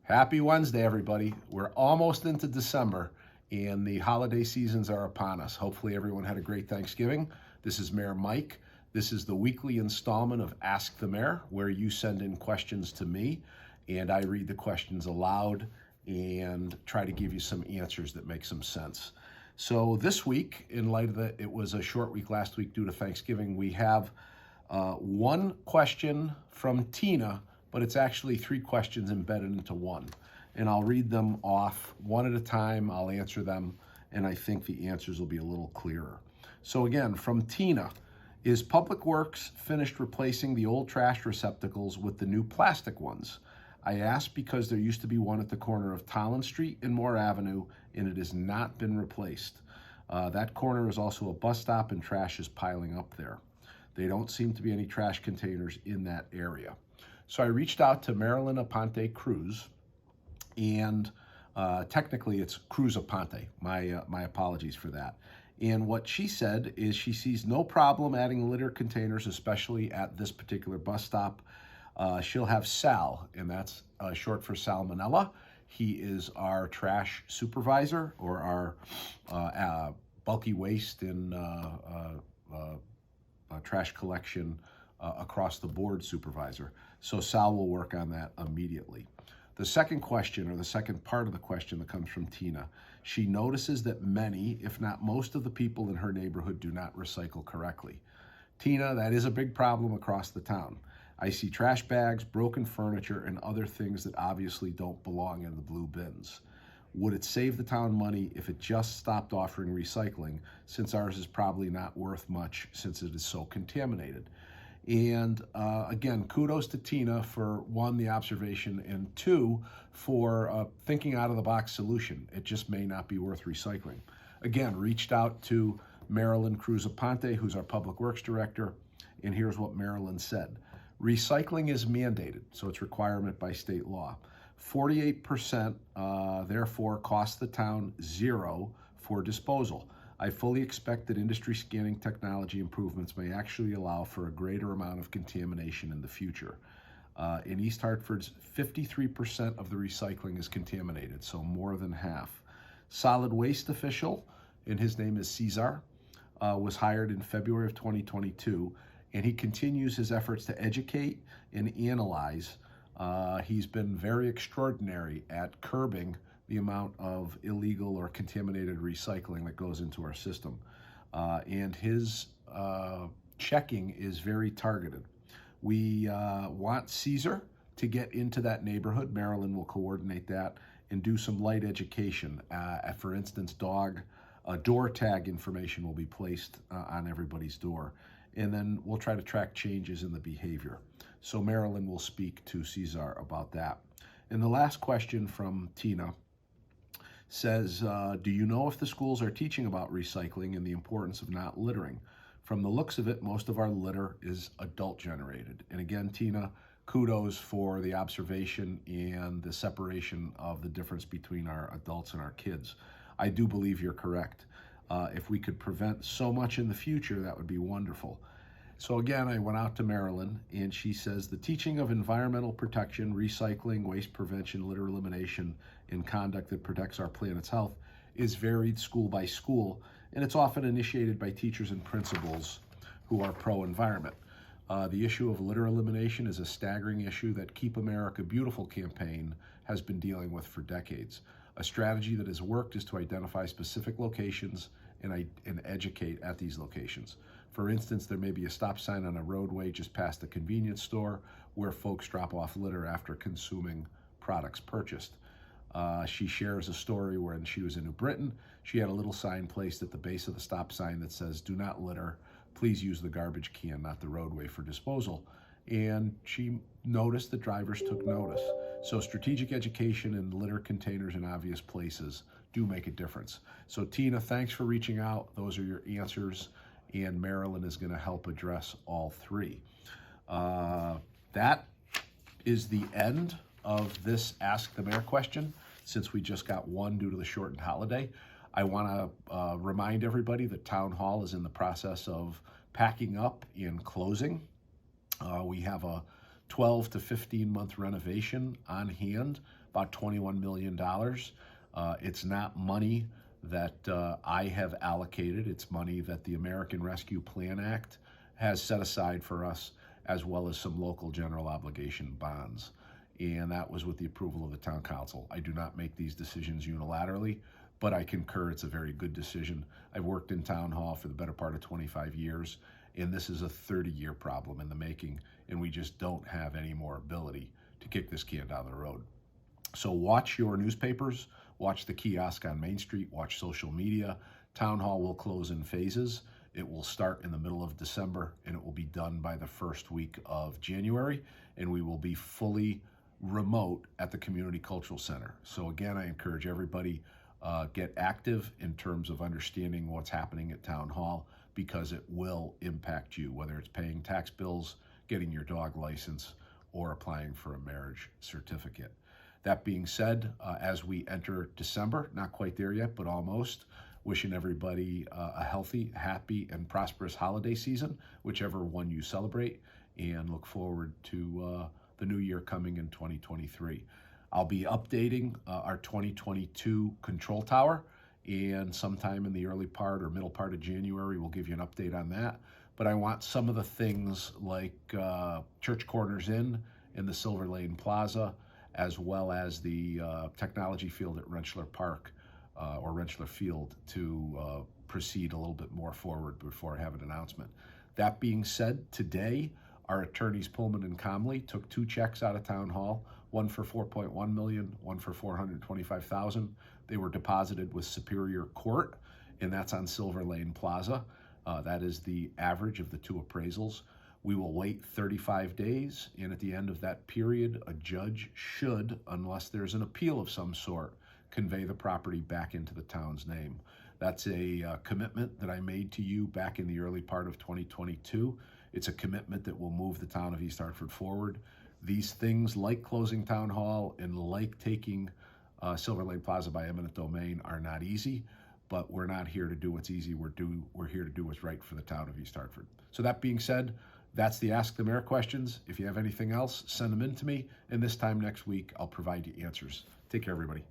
Happy Wednesday, everybody. We're almost into December and the holiday seasons are upon us. Hopefully everyone had a great Thanksgiving. This is Mayor Mike. This is the weekly installment of Ask the Mayor, where you send in questions to me and I read the questions aloud and try to give you some answers that make some sense. So this week, in light of it was a short week last week due to Thanksgiving, we have one question from Tina, but it's actually three questions embedded into one. And I'll read them off one at a time. I'll answer them, and I think the answers will be a little clearer. So again, from Tina, is Public Works finished replacing the old trash receptacles with the new plastic ones? I asked because there used to be one at the corner of Tollin Street and Moore Avenue, and it has not been replaced. That corner is also a bus stop, and trash is piling up there. There don't seem to be any trash containers in that area. So I reached out to Marilyn Aponte Cruz, and technically it's Cruz Aponte. My apologies for that. And what she said is she sees no problem adding litter containers, especially at this particular bus stop. She'll have Sal, and that's short for salmonella. He is our trash supervisor, or our bulky waste and trash collection across the board supervisor. So Sal will work on that immediately. The second question, or the second part of the question that comes from Tina, she notices that many, if not most of the people in her neighborhood do not recycle correctly. Tina, that is a big problem across the town. I see trash bags, broken furniture, and other things that obviously don't belong in the blue bins. Would it save the town money if it just stopped offering recycling, since ours is probably not worth much since it is so contaminated? And again, kudos to Tina for one, the observation, and two, for thinking out of the box solution. It just may not be worth recycling. Again, reached out to Marilyn Cruz Aponte, who's our Public Works Director, and here's what Marilyn said. Recycling is mandated, so it's requirement by state law. 48% therefore costs the town $0 for disposal. I fully expect that industry scanning technology improvements may actually allow for a greater amount of contamination in the future. In East Hartford's 53% of the recycling is contaminated, so more than half. Solid waste official, and his name is Cesar, was hired in February of 2022, and he continues his efforts to educate and analyze. He's been very extraordinary at curbing the amount of illegal or contaminated recycling that goes into our system. And his checking is very targeted. We want Caesar to get into that neighborhood. Marilyn will coordinate that and do some light education. For instance, door tag information will be placed on everybody's door. And then we'll try to track changes in the behavior. So Marilyn will speak to Cesar about that. And the last question from Tina says, do you know if the schools are teaching about recycling and the importance of not littering? From the looks of it, most of our litter is adult generated. And again, Tina, kudos for the observation and the separation of the difference between our adults and our kids. I do believe you're correct. If we could prevent so much in the future, that would be wonderful. So again, I went out to Marilyn, and she says the teaching of environmental protection, recycling, waste prevention, litter elimination, and conduct that protects our planet's health is varied school by school, and it's often initiated by teachers and principals who are pro-environment. The issue of litter elimination is a staggering issue that Keep America Beautiful campaign has been dealing with for decades. A strategy that has worked is to identify specific locations and educate at these locations. For instance, there may be a stop sign on a roadway just past a convenience store where folks drop off litter after consuming products purchased. She shares a story when she was in New Britain. She had a little sign placed at the base of the stop sign that says, "Do not litter. Please use the garbage can, not the roadway, for disposal." And she noticed that drivers took notice. So strategic education and litter containers in obvious places do make a difference. So Tina, thanks for reaching out. Those are your answers, and Marilyn is going to help address all three. That is the end of this Ask the Mayor question, since we just got one due to the shortened holiday. I want to remind everybody that Town Hall is in the process of packing up and closing. We have a 12 to 15 month renovation on hand, about $21 million. It's not money that I have allocated. It's money that the American Rescue Plan Act has set aside for us, as well as some local general obligation bonds. And that was with the approval of the town council. I do not make these decisions unilaterally, but I concur it's a very good decision. I've worked in town hall for the better part of 25 years, and this is a 30-year problem in the making, and we just don't have any more ability to kick this can down the road. So watch your newspapers, watch the kiosk on Main Street, watch social media. Town hall will close in phases. It will start in the middle of December, and it will be done by the first week of January, and we will be fully remote at the Community Cultural Center. So again, I encourage everybody get active in terms of understanding what's happening at Town Hall, because it will impact you, whether it's paying tax bills, getting your dog license, or applying for a marriage certificate. That being said, as we enter December, not quite there yet, but almost, wishing everybody a healthy, happy, and prosperous holiday season, whichever one you celebrate, and look forward to the new year coming in 2023. I'll be updating our 2022 control tower, and sometime in the early part or middle part of January, we'll give you an update on that. But I want some of the things like Church Corners Inn in the Silver Lane Plaza, as well as the technology field at Rentschler Park or Rentschler Field to proceed a little bit more forward before I have an announcement. That being said, today, our attorneys Pullman and Comley took 2 checks out of Town Hall, one for $4.1 million, one for $425,000. They were deposited with Superior Court, and that's on Silver Lane Plaza. That is the average of the 2 appraisals. We will wait 35 days, and at the end of that period, a judge should, unless there's an appeal of some sort, convey the property back into the town's name. That's a commitment that I made to you back in the early part of 2022. It's a commitment that will move the town of East Hartford forward. These things, like closing Town Hall and like taking Silver Lane Plaza by eminent domain, are not easy, but we're not here to do what's easy. We're here to do what's right for the town of East Hartford. So that being said, that's the Ask the Mayor questions. If you have anything else, send them in to me, and this time next week, I'll provide you answers. Take care, everybody.